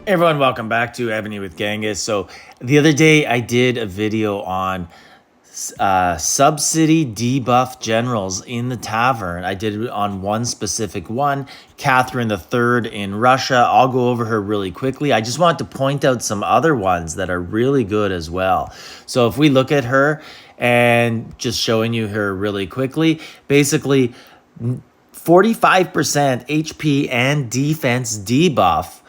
Everyone, welcome back to Evony with Genghis. So the other day I did a video on sub-city debuff generals in the tavern. I did it on one specific one, Catherine III in Russia. I'll go over her really quickly. I just want to point out some other ones that are really good as well. So if we look at her and just showing you her really quickly, basically 45% HP and defense debuff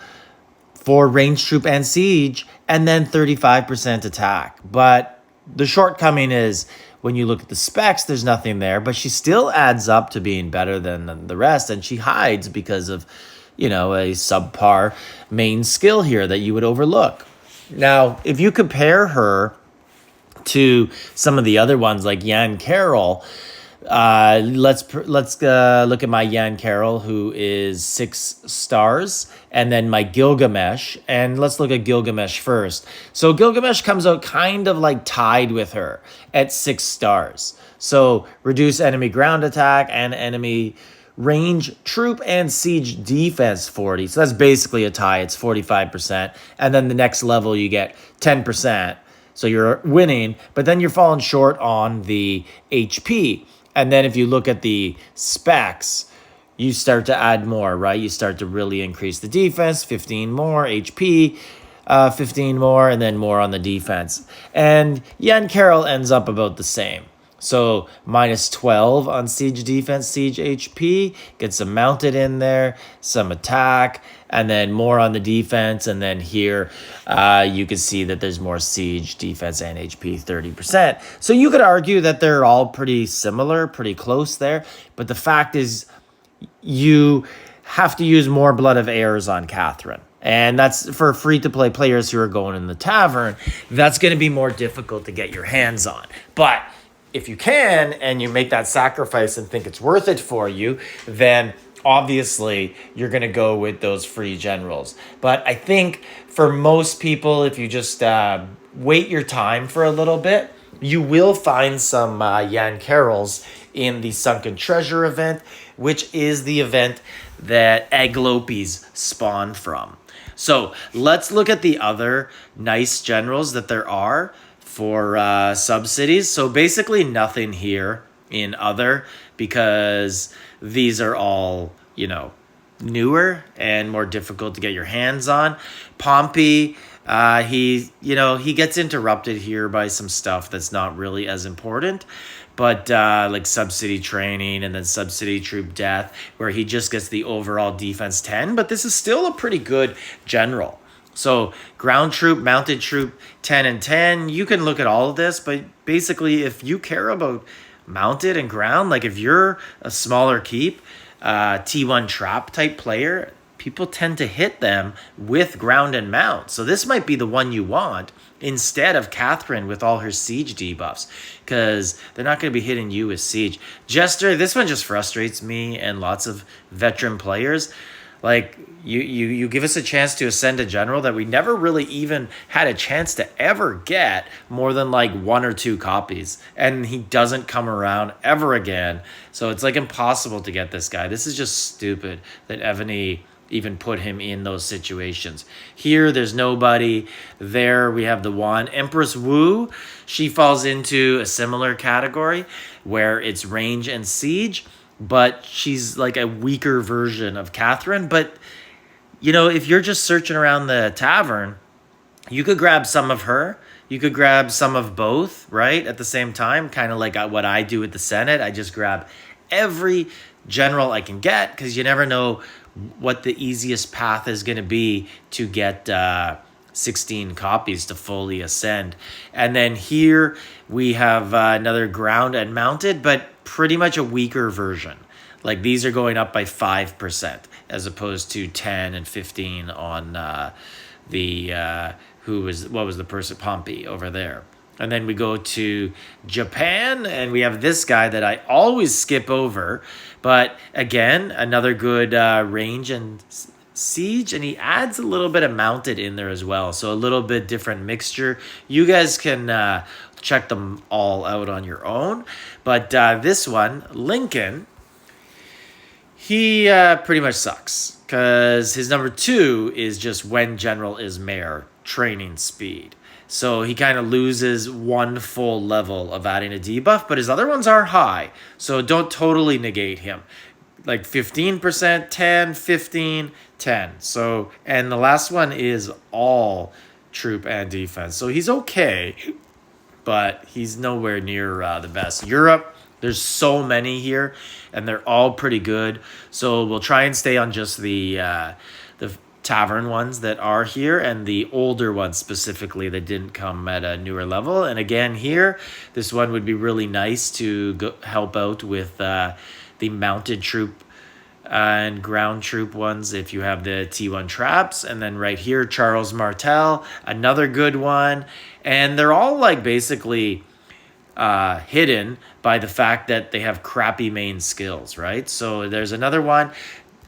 for ranged troop and siege, and then 35% attack. But the shortcoming is when you look at the specs, there's nothing there, but she still adds up to being better than the rest, and she hides because of, a subpar main skill here that you would overlook. Now, if you compare her to some of the other ones like Yan Carroll, let's look at my Yan Carroll, who is 6 stars, and then my Gilgamesh, and let's look at Gilgamesh first. So Gilgamesh comes out kind of like tied with her at 6 stars. So reduce enemy ground attack and enemy range, troop, and siege defense 40. So that's basically a tie. It's 45%. And then the next level you get 10%. So you're winning, but then you're falling short on the HP. And then if you look at the specs, you start to add more, right? You start to really increase the defense, 15 more, HP, 15 more, and then more on the defense. And Yan Carroll ends up about the same. So minus 12 on siege defense, siege HP, get some mounted in there, some attack, and then more on the defense. And then here you can see that there's more siege defense and HP, 30%. So you could argue that they're all pretty similar, pretty close there. But the fact is you have to use more Blood of Heirs on Catherine. And that's for free-to-play players who are going in the tavern. That's going to be more difficult to get your hands on. But if you can, and you make that sacrifice and think it's worth it for you, then obviously you're going to go with those free generals. But I think for most people, if you just wait your time for a little bit, you will find some Yan Carrolls in the Sunken Treasure event, which is the event that Aglopies spawn from. So let's look at the other nice generals that there are for sub-cities. So basically nothing here in other, because these are all, newer and more difficult to get your hands on. Pompey, he gets interrupted here by some stuff that's not really as important. But like sub-city training and then sub-city troop death, where he just gets the overall defense 10. But this is still a pretty good general. So ground troop, mounted troop, 10 and 10. You can look at all of this, but basically if you care about mounted and ground, like if you're a smaller keep, T1 trap type player, people tend to hit them with ground and mount. So this might be the one you want instead of Catherine with all her siege debuffs, because they're not going to be hitting you with siege. Jester, this one just frustrates me and lots of veteran players. Like, you give us a chance to ascend a general that we never really even had a chance to ever get more than like 1 or 2 copies. And he doesn't come around ever again. So it's like impossible to get this guy. This is just stupid that Evony even put him in those situations. Here, there's nobody. There, we have the one. Empress Wu, she falls into a similar category where it's range and siege, but she's like a weaker version of Catherine. But, if you're just searching around the tavern, you could grab some of her. You could grab some of both, right, at the same time, kind of like what I do with the Senate. I just grab every general I can get, because you never know what the easiest path is going to be to get 16 copies to fully ascend. And then here we have another ground and mounted, but pretty much a weaker version. Like these are going up by 5% as opposed to 10 and 15 on what was the person, Pompey over there. And then we go to Japan, and we have this guy that I always skip over. But again, another good range and siege, and he adds a little bit of mounted in there as well. So a little bit different mixture. You guys can check them all out on your own. But this one, Lincoln, he pretty much sucks. because his number 2 is just when general is mayor, training speed. So he kind of loses 1 full level of adding a debuff, but his other ones are high. So don't totally negate him. Like 15%, 10, 15, 10. So, and the last one is all troop and defense. So he's okay, but he's nowhere near the best. Europe, there's so many here, and they're all pretty good. So we'll try and stay on just the tavern ones that are here and the older ones specifically that didn't come at a newer level. And again, here, this one would be really nice to help out with the mounted troop and ground troop ones if you have the T1 traps. And then right here, Charles Martel, another good one. And they're all like basically hidden by the fact that they have crappy main skills, right? So there's another one.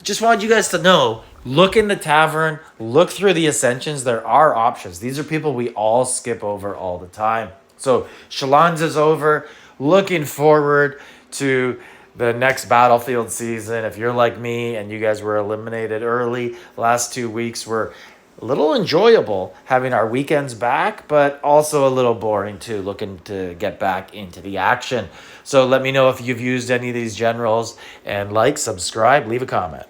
Just wanted you guys to know, look in the tavern, look through the ascensions. There are options. These are people we all skip over all the time. So Shalans is over. Looking forward to the next Battlefield season. If you're like me and you guys were eliminated early, last 2 weeks were a little enjoyable having our weekends back, but also a little boring too, looking to get back into the action. So let me know if you've used any of these generals, and like, subscribe, leave a comment.